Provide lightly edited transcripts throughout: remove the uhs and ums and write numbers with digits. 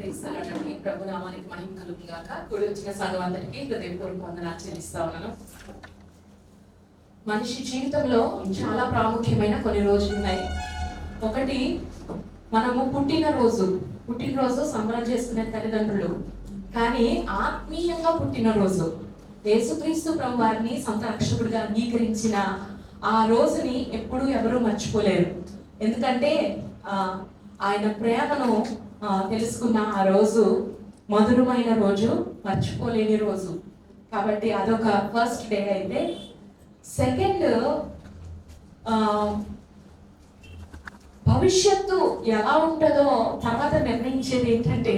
ప్రభు నామానికి మహిమ కలుగును గాక. కూడి వచ్చిన సంఘం అందరికీ హృదయపూర్వక వందనాలు చెల్లిస్తా ఉన్నాను. మనిషి జీవితంలో చాలా ప్రాముఖ్యమైన కొన్ని రోజులు ఉన్నాయి. ఒకటి, మనము పుట్టినరోజు సంబరం చేసుకునే తల్లిదండ్రులు, కానీ ఆత్మీయంగా పుట్టినరోజు యేసుక్రీస్తు ప్రభు వారిని సొంత రక్షకుడిగా అంగీకరించిన ఆ రోజుని ఎప్పుడూ ఎవరూ మర్చిపోలేరు. ఎందుకంటే ఆయన ప్రేమను తెలుసుకున్న ఆ రోజు మధురమైన రోజు, మర్చిపోలేని రోజు. కాబట్టి అదొక ఫస్ట్ డే. అయితే సెకండ్, భవిష్యత్తు ఎలా ఉంటుందో తర్వాత నిర్ణయించేది ఏంటంటే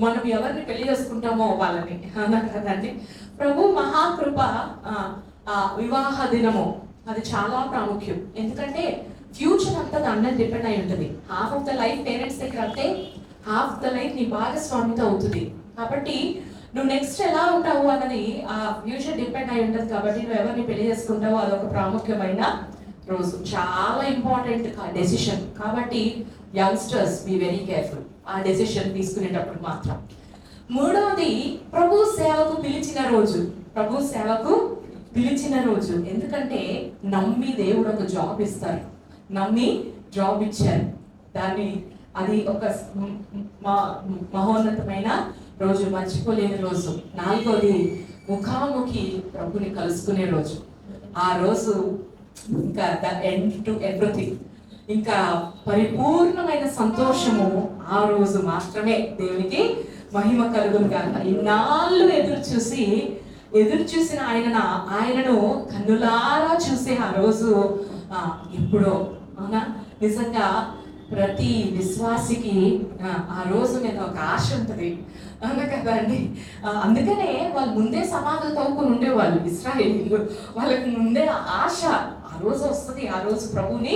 మనం ఎవరిని పెళ్లి చేసుకుంటామో వాళ్ళని అన్నారు కదండి. ప్రభు మహాకృప వివాహ దినము అది చాలా ప్రాముఖ్యం. ఎందుకంటే ఫ్యూచర్ అంతా దాని మీద డిపెండ్ అయి ఉంటుంది. Half of the life parents దగ్గర అంటే హాఫ్ ద లైఫ్ నీ భాగస్వామితో అవుతుంది. కాబట్టి నువ్వు నెక్స్ట్ ఎలా ఉంటావు అన్నది ఆ ఫ్యూచర్ డిపెండ్ అయి ఉంటుంది. కాబట్టి నువ్వు ఎవరిని పెళ్లి చేసుకుంటావో అదొక ప్రాముఖ్యమైన రోజు, చాలా ఇంపార్టెంట్ డెసిషన్. కాబట్టి యంగ్స్టర్స్ బీ వెరీ కేర్ఫుల్ ఆ డెసిషన్ తీసుకునేటప్పుడు మాత్రం. మూడవది, ప్రభు సేవకు పిలిచిన రోజు. ఎందుకంటే నమ్మి దేవుడు ఒక జాబ్ ఇస్తారు, నమ్మి జాబ్ ఇచ్చారు. అది ఒక మహోన్నతమైన రోజు, మర్చిపోలేని రోజు. నాలుగోది, ముఖాముఖి ప్రభుని కలుసుకునే రోజు. ఆ రోజు ఇంకా ద ఎండ్ టు ఎవ్రీథింగ్, ఇంకా పరిపూర్ణమైన సంతోషము ఆ రోజు మాత్రమే. దేవునికి మహిమ కలుగును గాక. ఇన్నాళ్ళు ఎదురు చూసిన ఆయనను కన్నులారా చూసే ఆ రోజు ఎప్పుడో. అవునా? నిజంగా ప్రతి విశ్వాసికి ఆ రోజు మీద ఒక ఆశ ఉంటుంది, అవునా కదా అండి? అందుకనే వాళ్ళు ముందే సమాధులు తవ్వుకుని ఉండేవాళ్ళు ఇశ్రాయేలీయులు. వాళ్ళకి ముందే ఆశ, ఆ రోజు వస్తుంది, ఆ రోజు ప్రభుని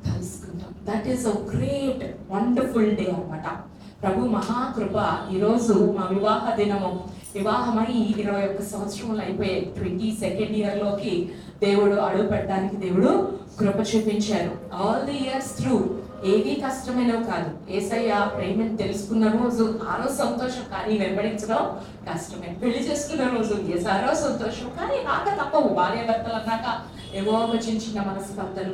కలుసుకుంటాం. That is a great wonderful day అన్నమాట. ప్రభు మహాకృప. ఈరోజు మా వివాహ దినము. వివాహమై 21 సంవత్సరములు అయిపోయాయి. 22nd ఇయర్లోకి దేవుడు అడుగు పెట్టడానికి దేవుడు కృప చూపించారు. ఆల్ ది ఇయర్స్ త్రూ ఏది కష్టమైనవి కాదు. యేసయ్య ప్రేమను తెలుసుకున్న రోజు ఆ రోజు సంతోషం, కానీ వెంబడించడం కష్టమే. పెళ్లి చేసుకున్న రోజు ఆ రోజు సంతోషం, కానీ రాక తప్పవు. భార్యాభర్తలు అన్నాక ఏవో ఒక చిన్న మనస్పర్ధలు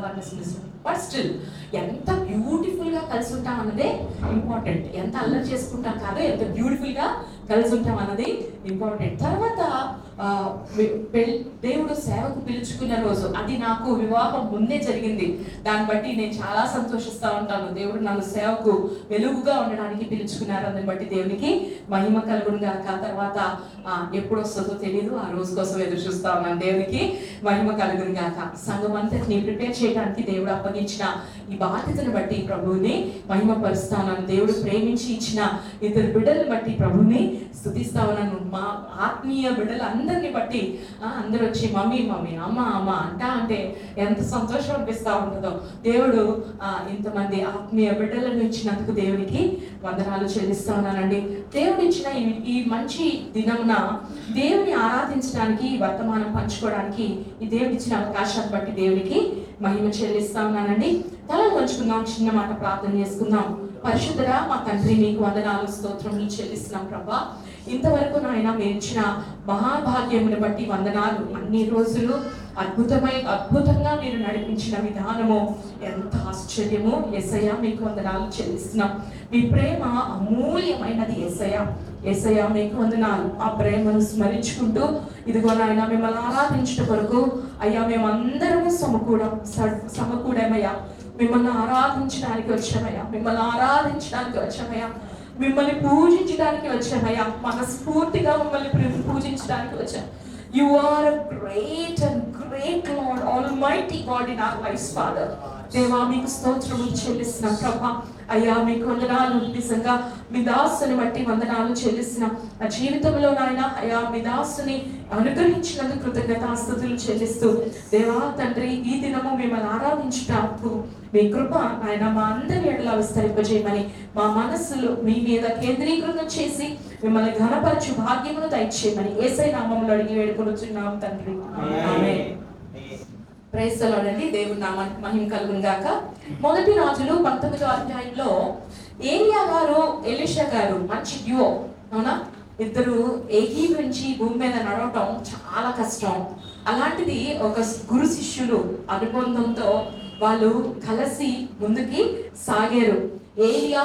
బట్ స్టిల్ ఎంత బ్యూటిఫుల్ గా కలిసి ఉంటాం అన్నదే ఇంపార్టెంట్. ఎంత అల్లరి చేసుకుంటాం కాదు, ఎంత బ్యూటిఫుల్ గా కలిసి ఉంటాం అన్నది ఇంపార్టెంట్. తర్వాత దేవుడు సేవకు పిలుచుకున్న రోజు, అది నాకు వివాహం ముందే జరిగింది. దాన్ని బట్టి నేను చాలా సంతోషిస్తా ఉంటాను. దేవుడు నన్ను సేవకు వెలుగుగా ఉండడానికి పిలుచుకున్నారు. దాన్ని బట్టి దేవునికి మహిమ కలుగును గాక. తర్వాత ఎప్పుడు వస్తుందో తెలియదు, ఆ రోజు కోసం ఎదురు చూస్తా ఉన్నాను. దేవునికి మహిమ కలుగును గాక. సంఘం అంతటిని ప్రిపేర్ చేయడానికి దేవుడు అప్పగించిన ఈ బాధ్యతను బట్టి ప్రభువుని మహిమపరుస్తా ఉన్నాను. దేవుడు ప్రేమించి ఇచ్చిన ఇద్దరు బిడ్డలను బట్టి ప్రభుని స్తుతిస్తా ఉన్నాను. మా ఆత్మీయ బిడ్డలు అందరిని బట్టి అందరూ వచ్చి మమ్మీ మమ్మీ అమ్మ అమ్మ అంటే ఎంత సంతోషం అనిపిస్తూ ఉంటుందో. దేవుడు ఇంతమంది ఆత్మీయ బిడ్డలను ఇచ్చినందుకు దేవునికి వందనాలు చెల్లిస్తా ఉన్నానండి. దేవుడు ఇచ్చిన ఈ మంచి దినమున దేవుని ఆరాధించడానికి, వర్తమానం పంచుకోవడానికి ఈ దేవుడు ఇచ్చిన అవకాశాన్ని బట్టి దేవునికి మహిమ చెల్లిస్తా ఉన్నానండి. తలను వంచుకుందాం, చిన్న మాట ప్రార్థన చేసుకుందాం. పరిశుద్ధుడా మా తండ్రి, మీకు వందనాలు స్తోత్రములు చెల్లిస్తున్నాం ప్రభా. ఇంతవరకు నాయన మీరు ఇచ్చిన మహాభాగ్యమును బట్టి వందనాలు. అన్ని రోజులు అద్భుతంగా మీరు నడిపించిన విధానము ఎంత ఆశ్చర్యము. యేసయ్య మీకు వందనాలు చెల్లిస్తున్నాం. మీ ప్రేమ అమూల్యమైనది యేసయ్య మీకు వందనాలు. ఆ ప్రేమను స్మరించుకుంటూ ఇదిగో నాయన మిమ్మల్ని ఆరాధించడం కొరకు అయ్యా మేమందరము సమకూడమయ్యా. మిమ్మల్ని ఆరాధించడానికి వచ్చామయ్యా, మిమ్మల్ని పూజించడానికి వచ్చామయ్యా, మనస్ఫూర్తిగా మిమ్మల్ని పూజించడానికి వచ్చాం. You are a great Lord, Almighty God in our lives, Father. దేవా మీకు స్తోత్రములు చెల్లిస్తున్నాం ప్రభా. అయ్యా మీకు వందనాలు. నిజంగా మీ దాసుని బట్టి వందనాలు చెల్లిస్తున్నాం. ఆ జీవితంలో నాయన అయ్యా మీ దాసుని అనుగ్రహించినందుకు కృతజ్ఞతాస్తుతులు చెల్లిస్తూ దేవా తండ్రి, ఈ దినము మిమ్మల్ని ఆరాధించుటకు మీ కృప ఆయన మా అందరి ఎడలా విస్తరింపజేయమని, మా మనస్సులు మీ మీద కేంద్రీకృతం చేసి మిమ్మల్ని ఘనపరచు భాగ్యమును దయచేయమని యేసయ్య నామములో అడిగి వేడుకొనుచున్నాం తండ్రి. ఆమేన్. ప్రైజ్ ది లార్డ్ అండి. దేవుని నామానికి మహిమ కలుగును గాక. మొదటి రాజులు 19వ అధ్యాయంలో ఏలియా గారు ఎలీషా గారు మంచి డ్యూయో, అవునా? ఇద్దరు ఏకీభవించి భూమి మీద నడవటం చాలా కష్టం. అలాంటిది ఒక గురు శిష్యులు అనుబంధంతో వాళ్ళు కలిసి ముందుకి సాగారు. ఏలియా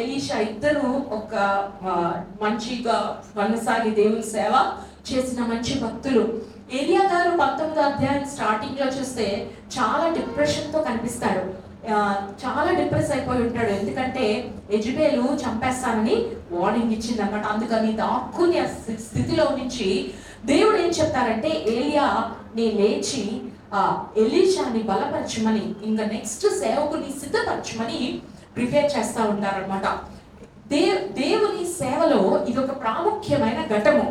ఎలీషా ఇద్దరు ఒక మంచిగా కొనసాగి దేవుని సేవ చేసిన మంచి భక్తులు. ఏలియా గారు 19వ అధ్యాయం స్టార్టింగ్ లో చూస్తే చాలా డిప్రెషన్ తో కనిపిస్తాడు. చాలా డిప్రెస్ అయిపోయి ఉంటాడు. ఎందుకంటే యెజబెలు చంపేస్తానని వార్నింగ్ ఇచ్చింది అనమాట. అందుకని దాక్కుని ఆ స్థితిలో నుంచి దేవుడు ఏం చెప్తారంటే, ఏలియా నీ లేచి ఎలీషాని బలపరచమని, ఇంకా నెక్స్ట్ సేవకుని సిద్ధపరచమని ప్రిపేర్ చేస్తూ ఉంటారనమాట. దేవుని సేవలో ఇది ఒక ప్రాముఖ్యమైన ఘట్టము.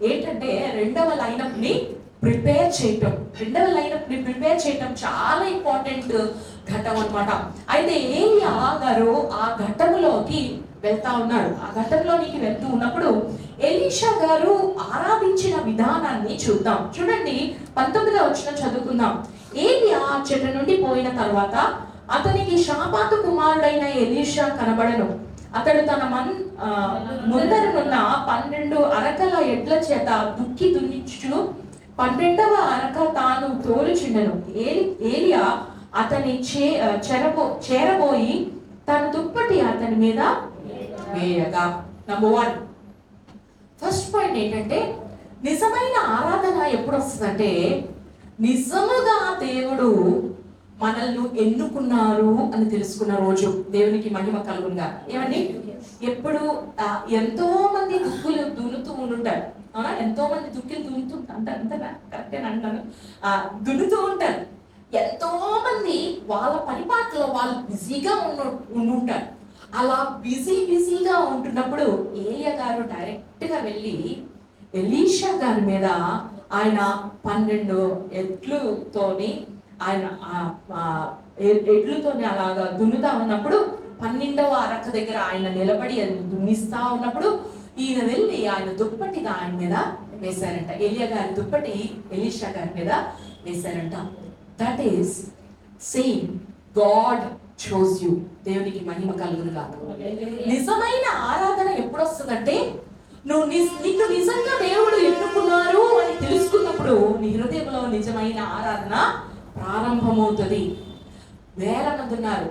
ఏంటంటే రెండవ లైనప్ని ప్రిపేర్ చేయటం చాలా ఇంపార్టెంట్ ఘట్టం అనమాట. అయితే ఏలియా గారు ఆ ఘట్టంలోకి వెళ్తా ఉన్నాడు. ఆ ఘట్టంలోనికి వెళ్తూ ఉన్నప్పుడు ఎలీషా గారు ఆరాధించిన విధానాన్ని చూద్దాం. చూడండి, 19వ వచనం చదువుకుందాం. ఏలియా చెట్టు నుండి పోయిన తర్వాత అతనికి షాపాతు కుమారుడైన ఎలీషా కనబడను. అతడు తన ముందరనున్న 12 అరకల ఎడ్ల చేత దుక్కి దున్నించు 12వ అరక తాను తోలుచుండెను. ఏలియా అతని చేరబోయి తన దుప్పటి అతని మీద వేయగా. నంబర్ 1 ఫస్ట్ పాయింట్ ఏంటంటే, నిజమైన ఆరాధన ఎప్పుడు వస్తుందంటే, నిజముగా దేవుడు మనల్ని ఎన్నుకున్నారు అని తెలుసుకున్న రోజు. దేవునికి మహిమ కలుగునుగా. ఏమండి, ఎప్పుడు ఎంతో మంది దుక్కులు దున్నుతూ ఉంటారు, అవునా? ఎంతో మంది దుక్కులు దున్నుతూ అంతేనా? కరెక్టే అంటాను. దున్నుతూ ఉంటారు. ఎంతో మంది వాళ్ళ పనిపాట్లో వాళ్ళు బిజీగా ఉండుంటారు. అలా బిజీగా ఉంటున్నప్పుడు ఏలియా గారు డైరెక్ట్గా వెళ్ళి ఎలీషా గారి మీద ఆయన 12 ఎడ్లతోని అలాగా దున్నుతా ఉన్నప్పుడు 12వ అరక దగ్గర ఆయన నిలబడి దున్నిస్తా ఉన్నప్పుడు ఈయన వెళ్ళి ఆయన దుప్పటిగా ఆయన మీద వేశారంట. ఏలియా గారి దుప్పటి ఎలీషా గారి మీద వేశారంట. That is same God chose you. దేవునికి మహిమ కలుగును గాక. నిజమైన ఆరాధన ఎప్పుడు వస్తుందంటే, నిన్ను నిజంగా దేవుడు ఎన్నుకున్నారు అని తెలుసుకున్నప్పుడు నీ హృదయంలో నిజమైన ఆరాధన ప్రారంభమవుతుంది. వేల మంది ఉన్నారు,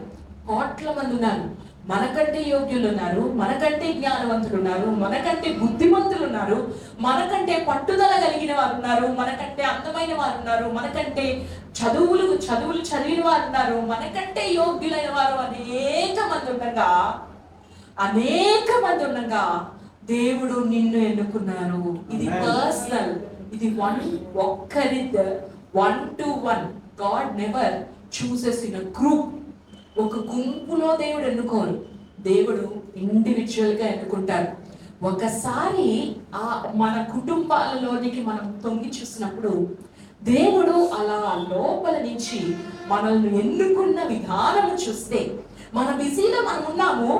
కోట్ల మంది ఉన్నారు, మనకంటే యోగ్యులు ఉన్నారు, మనకంటే జ్ఞానవంతులు ఉన్నారు, మనకంటే బుద్ధిమంతులు ఉన్నారు, మనకంటే పట్టుదల కలిగిన వారు ఉన్నారు, మనకంటే అందమైన వారు ఉన్నారు, మనకంటే చదువులు చదివిన వారు ఉన్నారు, మనకంటే యోగ్యులైన వారు అనేక మంది ఉండగా దేవుడు నిన్ను ఎన్నుకున్నారు. ఇది పర్సనల్, ఇది ఒక్కరి 1-to-1. God never chooses in a group. ఒక గుంపులో దేవుడు ఎన్నుకోరు, దేవుడు ఇండివిజువల్గా ఎన్నుకుంటారు. ఒకసారి మన కుటుంబాలలోనికి మనం తొంగి చూసినప్పుడు దేవుడు అలా లోపల నుంచి మనల్ని ఎన్నుకున్న విధానం చూస్తే, మన బిజీలో మనం ఉన్నాము,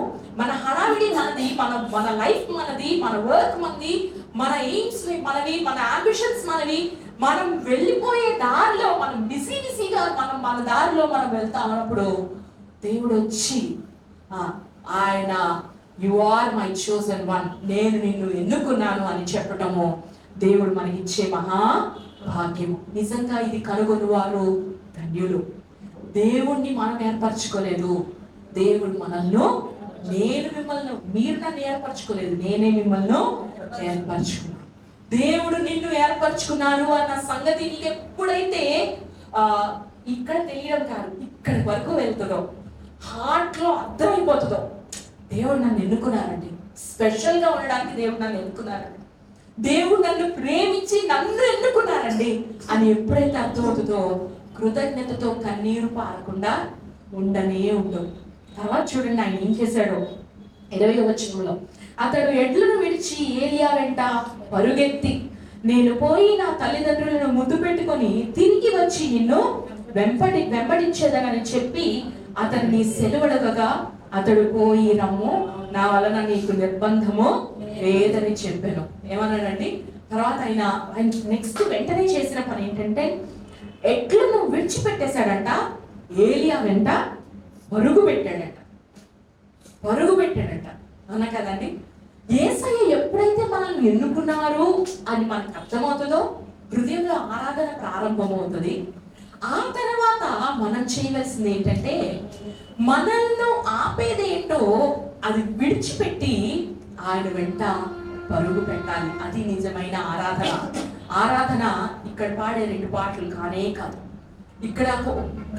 మన హడావిడి మనది, మన లైఫ్ మనది, మన వర్క్ మనది, మన ఎయిమ్స్ మనవి, మన అంబిషన్స్ మనవి, మనం వెళ్ళిపోయే దారిలో మనం బిజీగా మన దారిలో మనం వెళ్తా ఉన్నప్పుడు దేవుడు వచ్చి ఆయన you are my chosen one, నేను నిన్ను ఎన్నుకున్నాను అని చెప్పటము దేవుడు మనకి ఇచ్చే మహా భాగ్యము. నిజంగా ఇది కనుగొని వారు ధన్యులు. దేవుణ్ణి మనం ఏర్పరచుకోలేదు, దేవుడు మనల్ని, మీరు నన్ను ఏర్పరచుకోలేదు, నేనే మిమ్మల్ని ఏర్పరచుకున్నాను. దేవుడు నిన్ను ఏర్పరచుకున్నాను అన్న సంగతి నీకు ఎప్పుడైతే ఇక్కడ తెలియడం కాదు, ఇక్కడి వరకు వెళ్తుందో, హార్ట్ లో అర్థమైపోతుందో, దేవుడు నన్ను ఎన్నుకున్నారండి, స్పెషల్ గా ఉండడానికి దేవుడు నన్ను ఎన్నుకున్నారండి, దేవుడు నన్ను ప్రేమించి నన్ను ఎన్నుకున్నారండి అని ఎప్పుడైతే అర్థమవుతుందో, కృతజ్ఞతతో కన్నీరు పారకుండా ఉండనే ఉండవు. తర్వాత చూడండి ఆయన ఏం చేశాడో. 20వ వచనంలో, అతడు ఎడ్లను విడిచి ఏలియా వెంట పరుగెత్తి, నేను పోయి నా తల్లిదండ్రులను ముద్దు పెట్టుకొని తిరిగి వచ్చి నిన్ను వెంబడించేదనని చెప్పి అతన్ని సెలవడగగా, అతడు పోయి రమ్ము, నా వలన నీకు నిర్బంధము లేదని చెప్పాను. ఏమన్నాడండి? తర్వాత ఆయన నెక్స్ట్ వెంటనే చేసిన పని ఏంటంటే, ఎడ్లను విడిచిపెట్టేశాడంట, ఏలియా వెంట పరుగు పెట్టాడంట. పరుగు పెట్టాడంట. అవునా కదండి? యేసయ్య ఎప్పుడైతే మనల్ని ఎన్నుకున్నారు అని మనకు అర్థమవుతుందో హృదయంలో ఆరాధన ప్రారంభమవుతుంది. ఆ తర్వాత మనం చేయవలసింది ఏంటంటే, మనల్ని ఆపేదేంటో అది విడిచిపెట్టి ఆయన వెంట పరుగు పెట్టాలి. అది నిజమైన ఆరాధన. ఆరాధన ఇక్కడ పాడే 2 పాటలు కానే కాదు, ఇక్కడ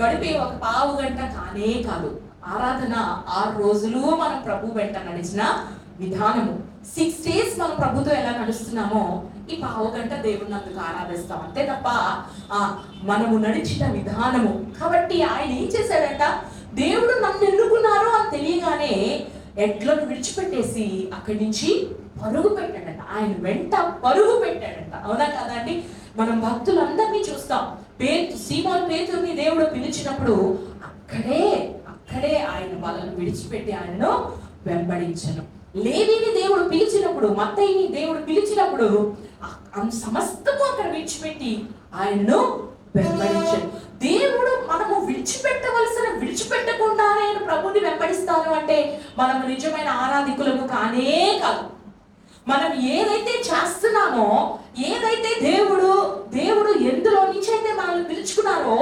గడిపే ఒక పావు గంట కానే కాదు. ఆరాధన 6 రోజులు మనం ప్రభు వెంట నడిచిన విధానము. 6 days మనం ప్రభుతో ఎలా నడుస్తున్నామో ఈ పావు గంట దేవుని అందుకు ఆరాధిస్తాం, అంతే తప్ప మనము నడిచిన విధానము. కాబట్టి ఆయన ఏం చేశాడంట, దేవుడు నన్ను ఎన్నుకున్నారు అని తెలియగానే ఎడ్లను విడిచిపెట్టేసి అక్కడి నుంచి పరుగు పెట్టాడంట. ఆయన వెంట పరుగు పెట్టాడంట. అవునా కదండి? మనం భక్తులందరినీ చూస్తాం. సీమోను పేతురుని దేవుడు పిలిచినప్పుడు అక్కడే ఆయన వాళ్ళను విడిచిపెట్టి ఆయనను వెంబడించను. లేవీని దేవుడు పిలిచినప్పుడు, మత్తయిని దేవుడు పిలిచినప్పుడు సమస్తము అక్కడ విడిచిపెట్టి ఆయనను వెంబడించను. దేవుడు మనము విడిచిపెట్టకుండా నేను ప్రభుని వెంబడిస్తాను అంటే మనము నిజమైన ఆరాధికులము కానే కాదు. మనం ఏదైతే చేస్తున్నామో, ఏదైతే దేవుడు ఎందులో నుంచి అయితే మనల్ని పిలుచుకున్నారో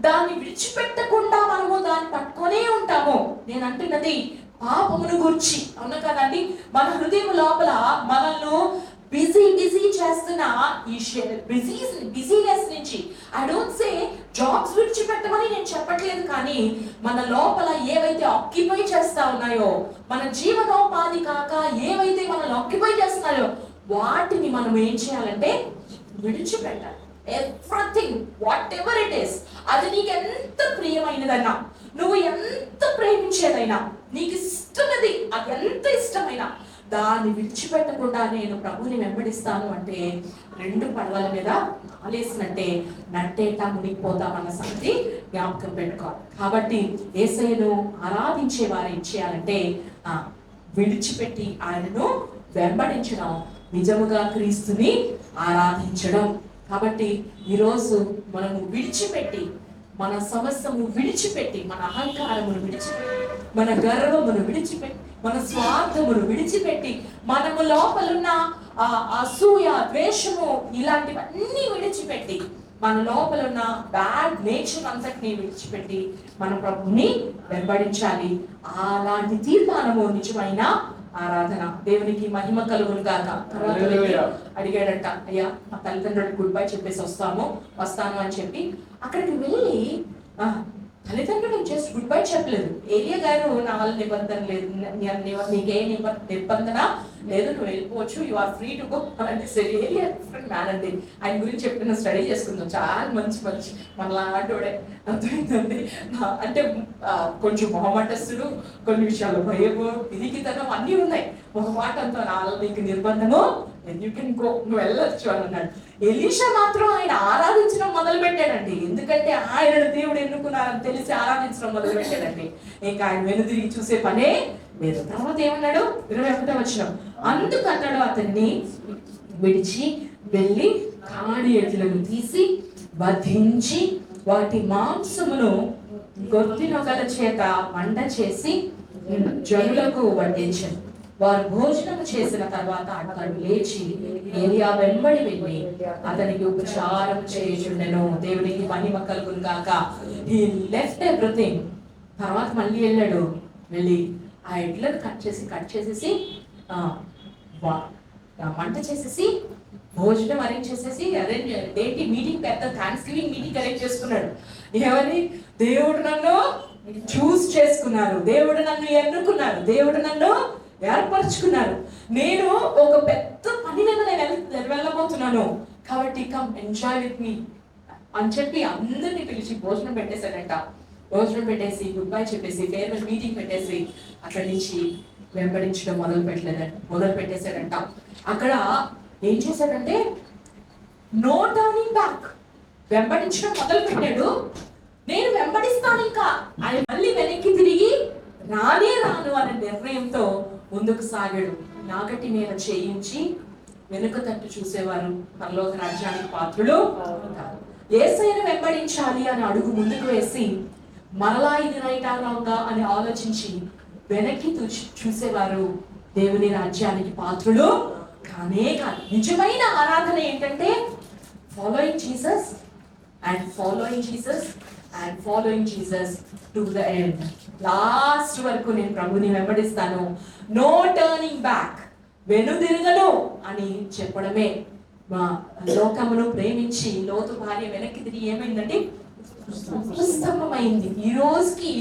దాన్ని విడిచిపెట్టకుండా మనము దాన్ని పట్టుకొనే ఉంటాము. నేను అంటున్నది పాపమును గురించి. అవునా కదండి? మన హృదయం లోపల మనల్ని బిజీ చేస్తున్న ఈ బిజీనెస్ నుంచి, ఐ డోంట్ సే జాబ్స్ విడిచిపెట్టమని నేను చెప్పట్లేదు, కానీ మన లోపల ఏవైతే ఆక్యుపై చేస్తా ఉన్నాయో, మన జీవనోపాధి కాక ఏవైతే మనల్ని ఆక్యుపై చేస్తున్నాయో వాటిని మనం ఏం చేయాలంటే విడిచిపెట్టాలి. Everything what ever it is, అది నీకు ఎంత ప్రియమైనదైనా, నువ్వు ఎంత ప్రేమించేదైనా, నీకు ఇష్టమది అది ఎంత ఇష్టమైనా దాన్ని విడిచిపెట్టకుండా నేను ప్రభుని వెంబడిస్తాను అంటే 2 పడవల మీద ఆలేసినట్టే నట్టేటా మునిగిపోతామన్న సంగతి జ్ఞాపకం పెట్టుకోవాలి. కాబట్టి యేసయ్యను ఆరాధించే వారు ఏం చేయాలంటే విడిచిపెట్టి ఆయనను వెంబడించడం, నిజముగా క్రీస్తుని ఆరాధించడం. కాబట్టి ఈరోజు మనము విడిచిపెట్టి, మన సమస్యను విడిచిపెట్టి, మన అహంకారమును విడిచిపెట్టి, మన గర్వమును విడిచిపెట్టి, మన స్వార్థమును విడిచిపెట్టి, మనము లోపలున్న అసూయ, ద్వేషము ఇలాంటివన్నీ విడిచిపెట్టి, మన లోపల ఉన్న బ్యాడ్ నేచర్ అంతటిని విడిచిపెట్టి మన ప్రభుని వెంబడించాలి. అలాంటి తీర్మానము నిజమైన ఆరాధన. దేవునికి మహిమ కలుగును గాక. అడిగాడంట, అయ్యా మా తల్లిదండ్రులకు గుడ్ బై చెప్పేసి వస్తాను అని చెప్పి అక్కడికి వెళ్ళి తల్లిదండ్రులు జస్ట్ గుడ్ బై చెప్పలేదు. ఏలియా గారు నా వల్ల నిబంధన లేదు, నీకే నిబంధన లేదు, నువ్వు వెళ్ళిపోవచ్చు, you are free to go అంటే సరే. ఏలియా డిఫరెంట్ మ్యాన్ అండి. ఆయన గురించి చెప్పిన స్టడీ చేసుకుందాం, చాలా మంచి మనలా ఆటోడే అర్థమైందండి. అంటే కొంచెం మొహమాటస్తుడు, కొన్ని విషయాలు భయము, పిరికితనం అన్నీ ఉన్నాయి. ఒక మాట అంతా నాలో నీకు నిర్బంధము, యూ కెన్ గో, నువ్వు వెళ్ళొచ్చు అని అన్నాడు. ఎలీషా మాత్రం ఆయన ఆరాధించడం మొదలు పెట్టాడండి. ఎందుకంటే ఆయన దేవుడు ఎన్నుకున్నారని తెలిసి ఆరాధించడం మొదలు పెట్టాడండి. ఇంకా ఆయన వెనుదిరిగి చూసే పనే లేదు. తర్వాత ఏమన్నాడు? 21వ వచనం, అందుకన్నాడు అతన్ని విడిచి వెళ్ళి కాడి ఎడ్లను తీసి వధించి వాటి మాంసమును గొర్రెనొగల చేత వంట చేసి జనులకు వడ్డించను. వారు భోజనం చేసిన తర్వాత అతడు లేచి ఏలియా వెంబడి వెళ్ళి అతనికి ఉపచారం చేయుచుండెను. దేవునికి మహిమ కలుగును గాక. హి లెఫ్ట్ ఎవ్రీథింగ్. తర్వాత మళ్ళీ వెళ్ళాడు. వెళ్ళి ఆ ఎడ్లను కట్ చేసేసి వంట చేసేసి భోజనం అరేంజ్ చేసేసి ఏంటి మీటింగ్, పెద్ద థ్యాంక్స్ గివింగ్ మీటింగ్ అరేంజ్ చేసుకున్నాడు. ఎవరి? దేవుడు నన్ను చూస్ చేసుకున్నారు, దేవుడు నన్ను ఎన్నుకున్నారు, దేవుడు నన్ను ఏర్పరచుకున్నారు, నేను ఒక పెద్ద పని మీద నేను వెళ్ళబోతున్నాను, కాబట్టి కమ్ ఎంజాయ్ విత్ మీ అని చెప్పి అందరినీ పిలిచి భోజనం పెట్టేశాడంట. భోజనం పెట్టేసి గుడ్ బై చెప్పేసి ఫేర్వెల్ మీటింగ్ పెట్టేసి అక్కడి నుంచి వెంబడించడం మొదలు పెట్టేశాడంట. అక్కడ ఏం చేశాడంటే నో టర్నింగ్ బ్యాక్, వెంబడించడం మొదలు పెట్టాడు. నేను వెంబడిస్తాను, ఇంకా ఆయన మళ్ళీ వెనక్కి తిరిగి రాను అనే నిర్ణయంతో ముందుకు సాగాడు. నాగటి మీద చేయించి వెనుక తట్టు చూసేవారు పరలోక రాజ్యానికి పాత్రులు. యేసయ్యను వెంబడించాలి అని అడుగు ముందుకు వేసి మరలా ఇది రైట్ ఆ రాంగా అని ఆలోచించి వెనక్కి చూసేవారు దేవుని రాజ్యానికి పాత్రులు కానే కాదు. నిజమైన ఆరాధన ఏంటంటే following Jesus and following Jesus and following Jesus to the end. Last వరకు నేను ప్రభుని వెంబడిస్తాను, నో టర్నింగ్ బ్యాక్, వెనుదిరగను అని చెప్పడమే. లోకమును ప్రేమించి లోతు భార్య వెనక్కి తిరిగి ఏమైందంటే స్తంభమైంది. ఈ రోజుకి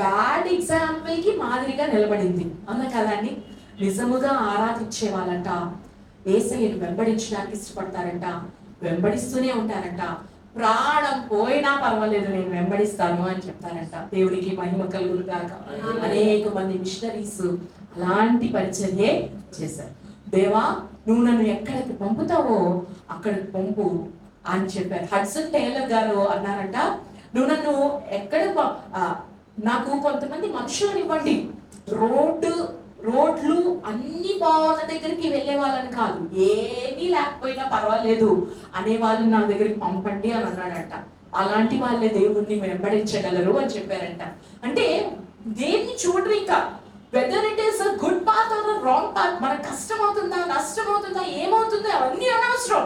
బ్యాడ్ ఎగ్జాంపుల్ కి మాదిరిగా నిలబడింది. అన్న కదండి, నిజముగా ఆరాధించే వాళ్ళంట యేసయ్యను వెంబడించడానికి ఇష్టపడతారంట, వెంబడిస్తూనే ఉంటారంట. ప్రాణం పోయినా పర్వాలేదు నేను వెంబడిస్తాను అని చెప్తారంట. దేవుడికి మహిమ కలుగును గాక. అనేక మంది మిషనరీస్ అలాంటి పరిచర్యే చేశారు. దేవా, నువ్వు నన్ను ఎక్కడికి పంపుతావో అక్కడికి పంపు అని చెప్పారు. హడ్సన్ టైలర్ గారు అన్నారంట, నువ్వు నన్ను ఎక్కడ నాకు కొంతమంది మనుషులను ఇవ్వండి, రోడ్లు అన్ని బాగున్న దగ్గరికి వెళ్ళే వాళ్ళని కాదు, ఏమీ లేకపోయినా పర్వాలేదు అనే వాళ్ళు నా దగ్గరికి పంపండి అని అన్నాడంట. అలాంటి వాళ్ళే దేవుణ్ణి వెంబడించగలరు అని చెప్పారంట. అంటే దేన్ని చూడరు, ఇంకా whether it is a good path or wrong path, మనకు కష్టం అవుతుందా నష్టం అవుతుందా ఏమవుతుందో అవన్నీ అనవసరం.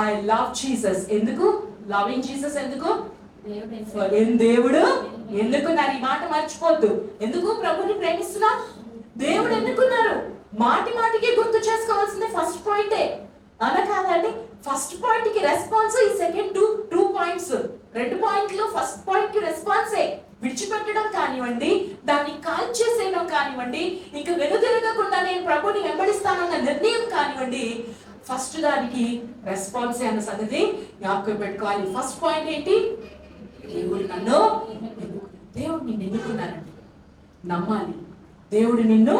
I love Jesus. ఎందుకు లవింగ్ జీసస్? ఎందుకు దేవుడు ఎందుకున్నారు? ఈ మాట మర్చిపోద్దు. ఎందుకు ప్రభుని ప్రేమిస్తున్నా? దేవుడు ఎన్నుకున్నారు. మాటి మాటికి గుర్తు చేసుకోవాల్సిందే ఫస్ట్ పాయింటే, అలా కాదండి. ఫస్ట్ పాయింట్ కి రెస్పాన్స్, ఈ సెకండ్ టూ పాయింట్స్, 2 పాయింట్లు ఫస్ట్ పాయింట్ కి రెస్పాన్సే. విడిచిపెట్టడం కానివ్వండి, దాన్ని కాల్ చేసేయడం కానివ్వండి, ఇంకా వెనుదిరగకుండా నేను ప్రభుని వెంబడిస్తానన్న నిర్ణయం కానివ్వండి, ఫస్ట్ దానికి రెస్పాన్సే అన్న సంగతి జ్ఞాపకం పెట్టుకోవాలి. ఫస్ట్ పాయింట్ ఏంటి? దేవుడు నిన్ను ఎన్నుకున్నారండి. నమ్మాలి, దేవుడు నిన్ను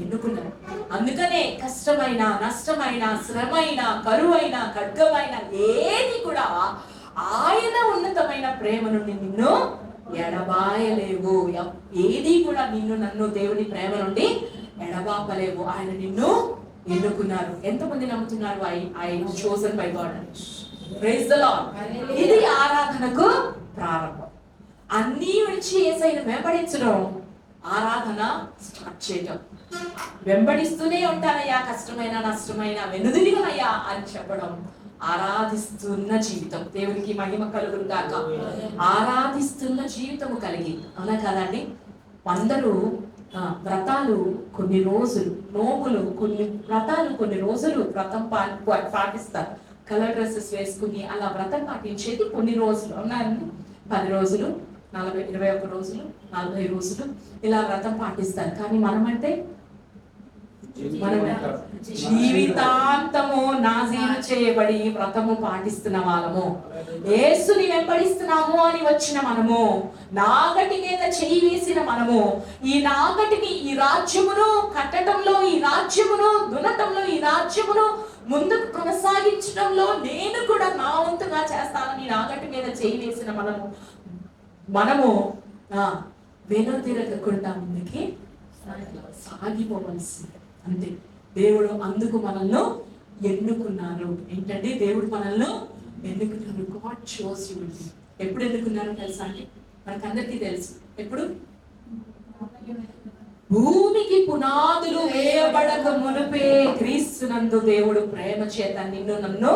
ఎన్నుకున్నాడు. అందుకనే కష్టమైన, నష్టమైన, శ్రమైన, కరువైన, ఖడ్గమైన ఏది కూడా ఆయన ఉన్నతమైన ప్రేమ నుండి నిన్ను ఎడబాయలేవు. ఏది కూడా నిన్ను నన్ను దేవుని ప్రేమ నుండి ఎడబాపలేవు. ఆయన నిన్ను ఎన్నుకున్నారు. ఎంతమంది నమ్ముతున్నారు? I chosen by God. Praise the Lord. ఇది ఆరాధనకు ప్రారంభం. అన్నీ విడిచి యేసయ్యను వెంబడించడం ఆరాధన స్టార్ట్ చేయటం. వెంబడిస్తూనే ఉంటానయ్యా, కష్టమైన నష్టమైన వెనుదిరిగనయ్యా అని చెప్పడం ఆరాధిస్తున్న జీవితం. దేవునికి మహిమ కలుగును గాక. ఆరాధిస్తున్న జీవితము కలిగి, అవునా కదండి? అందరూ వ్రతాలు కొన్ని రోజులు, నోములు కొన్ని రోజులు వ్రతం పాటిస్తారు. కలర్ డ్రెస్సెస్ వేసుకుని అలా వ్రతం పాటించేది కొన్ని రోజులు, అవునారండి? 10 రోజులు, 21 రోజులు, 40 రోజులు ఇలా వ్రతం పాటిస్తారు. కానీ మనమంటే జీవితాంతము నాజీరు చేయబడి వ్రతము పాటిస్తున్న వాళ్ళము, యేసుని వెంబడిస్తున్నాము అని వచ్చిన మనము, నాగటి మీద చేయి వేసిన మనము, ఈ నాగటిని, ఈ రాజ్యమును కట్టడంలో, ఈ రాజ్యమును దునటంలో, ఈ రాజ్యమును ముందుకు కొనసాగించడంలో నేను కూడా నా వంతుగా చేస్తానని నాగటి మీద చేయి వేసిన మనము వెనుతిరగకుండా ముందుకి సాగిపోవలసింది. అంతే. దేవుడు అందుకు మనల్ని ఎన్నుకున్నారు. ఏంటంటే దేవుడు మనల్ని ఎన్నుకున్నారు. God chose you. ఎప్పుడు ఎన్నుకున్నారో తెలుసా అండి? మనకందరికీ తెలుసు. ఎప్పుడు? భూమికి పునాదులు వేయబడక మునుపే క్రీస్తునందు దేవుడు ప్రేమ చేత నిన్ను నన్ను,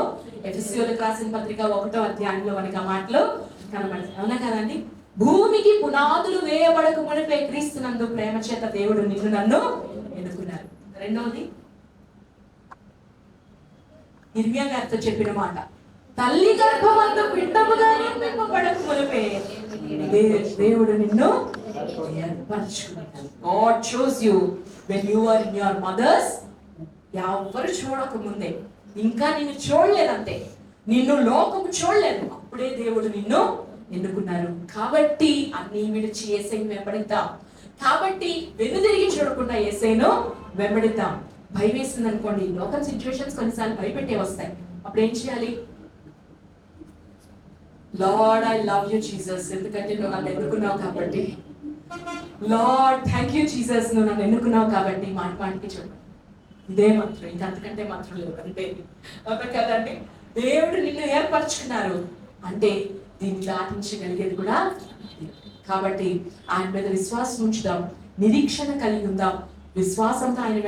ఎఫెసీయులకు రాసిన పత్రిక 1వ అధ్యాయంలో మనకి ఆ మాటలు కనబడతాయి. అవునా కదండి? భూమికి పునాదులు వేయబడక మునిపే క్రీస్తునందు ప్రేమ చేత దేవుడు నిన్ను నన్ను ఎన్నుకున్నారు. రెండవది ఇర్మియా గారితో చెప్పిన మాట, తల్లి గర్భమందు పిండముగా నిర్మింపబడక మునిపే దేవుడు నిన్ను ఏర్పరచుకున్నాడు. God chose you when you were in your mother's. ఎవరు చూడక ముందే, ఇంకా నిన్ను చూడలేదంటే, నిన్ను లోకము చూడలేదు, అప్పుడే దేవుడు నిన్ను ఎన్నుకున్నారు. కాబట్టి అన్ని విడిచి యేసయ్యను వెంబడిద్దాం. కాబట్టి వెనుదిరిగి చూడకుండా యేసయ్యను వెంబడిద్దాం. భయం వేసింది అనుకోండి, లోకం సిచ్యువేషన్స్ కొన్నిసార్లు భయపెట్టే వస్తాయి. అప్పుడు ఏం చేయాలి? Lord I love you Jesus, ఎందుకంటే నువ్వు నన్ను ఎన్నుకున్నావు కాబట్టి. లార్డ్ థ్యాంక్ యూ జీసస్, నువ్వు నన్ను ఎన్నుకున్నావు కాబట్టి. మాటికి చెప్పండి, ఇదే మంత్రం, ఇంకా అంతకంటే మంత్రం లేదు. అంటే కదండి, దేవుడు నిన్ను ఏర్పరచుకున్నారు అంటే దీన్ని దాటించగలిగేది కూడా. కాబట్టి ఆయన మీద విశ్వాసం ఉంచుదాం. నిరీక్షణ కలిగి ఉందాం, విశ్వాసంతో ఆయన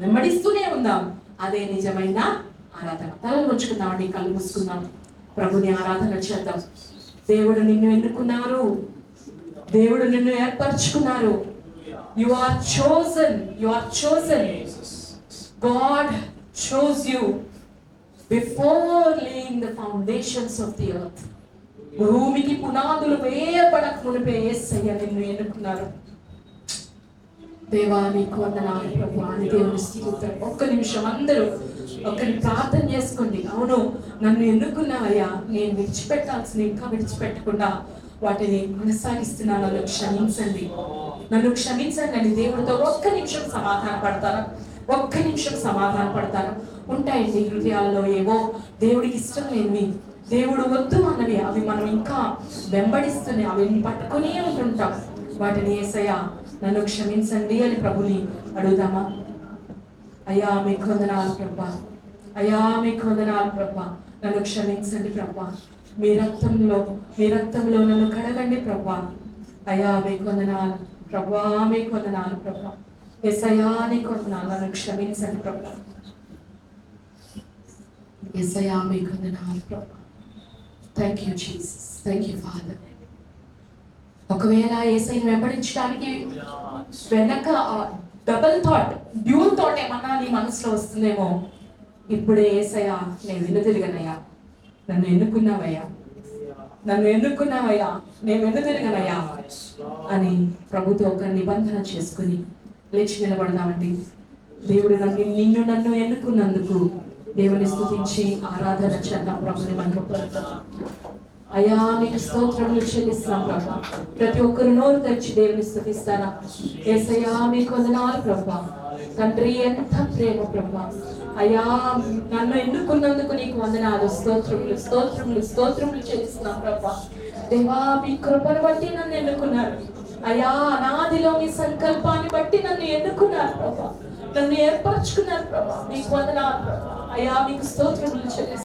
వెంబడిస్తూనే ఉందాం. అదే నిజమైన ఆరాధన. తలలు ఉంచుకుందామండి, కళ్ళు మూసుకుందాం, ప్రభుని ఆరాధన చేద్దాం. దేవుడు నిన్ను ఎన్నుకున్నారు, దేవుడు నిన్ను ఏర్పరచుకున్నారు. You are chosen, you are chosen. God chose you before laying the foundations of the earth. భూమికి పునాదులు వేయబడక మునిపే యేసయ్య నిన్ను ఎన్నుకున్నారు. దేవా నీకు వందనాలు ప్రభువా అని దేవుని స్తుతిద్దాం. ఒక్క నిమిషం అందరూ ఒక్కరి ప్రార్థన చేసుకోండి. అవును, నన్ను ఎన్నుకున్నావయ్యా, నేను విడిచిపెట్టాల్సిన ఇంకా విడిచిపెట్టకుండా వాటిని కొనసాగిస్తున్నాను, నన్ను క్షమించండి, నన్ను క్షమించండి అని దేవుడితో ఒక్క నిమిషం సమాధాన పడతారా? ఒక్క నిమిషం సమాధాన పడతాను. ఉంటాయండి హృదయాల్లో ఏవో దేవుడికి ఇష్టం లేనివి, దేవుడు వద్దు అన్నవి, అవి మనం ఇంకా వెంబడిస్తూనే అవి పట్టుకునే ఉంటుంటాం. వాటిని యేసయ్యా నన్ను క్షమించండి అని ప్రభుని అడుగుదామా? అయ్యా మీకు వందనాలు ప్రభా, అయ్యా మీకు వందనాలు ప్రభా, నన్ను క్షమించండి ప్రభా, మీ రక్తంలో నన్ను కడగండి ప్రభా. అయ్యా మీకు వందనాలు ప్రభా, మీకు వందనాలు ప్రభా, యేసయ్యా నీకు వందనాలు, నన్ను క్షమించండి ప్రభా. యేసయ్యా మీకు వందనాలు ప్రభా. Thank you Jesus, thank you father. ఒకవేళ యేసయ్యను వెంబడించడానికి వెనక డబుల్ థాట్, డ్యూల్ థాట్ ఏమన్నా నీ మనసులో వస్తుందేమో, ఇప్పుడే యేసయ్యా నేను వెనుతిరగనయ్యా, నన్ను ఎన్నుకున్నావయ్యా, నన్ను ఎన్నుకున్నావయ్యా, నేను వెనుతిరగనయ్యా అని ప్రభుతో ఒక నిబంధన చేసుకుని లేచి నిలబడదామండి. దేవుడు నన్ను ఎన్నుకున్నందుకు దేవుని స్తుతించి ఆరాధన చేద్దాం. ప్రభుని మనకు అయ్యా మీకు స్తోత్రములు చెల్లిస్తున్నాం ప్రభా. ప్రతి ఒక్కరు నోరు తెరిచి దేవుని స్తుతిస్తారా? యేసయ్యా మీకు వందనాలు ప్రభా. తండ్రి ఎంత ప్రేమ ప్రభా. అయ్యా నన్ను ఎన్నుకున్నందుకు నీకు వందనాలు, స్తోత్రములు స్తోత్రములు స్తోత్రములు చెల్లిస్తున్నాం ప్రభా. దేవా మీ కృపను బట్టి నన్ను ఎన్నుకున్నారు అయ్యా, అనాదిలో మీ సంకల్పాన్ని బట్టి నన్ను ఎన్నుకున్నారు ప్రభా, నన్ను ఏర్పరచుకున్నారు ప్రభా. మీకు వందనాలు ప్రభా. అయ్యా మీకు స్తోత్రములు చెల్లిస్తున్నాం.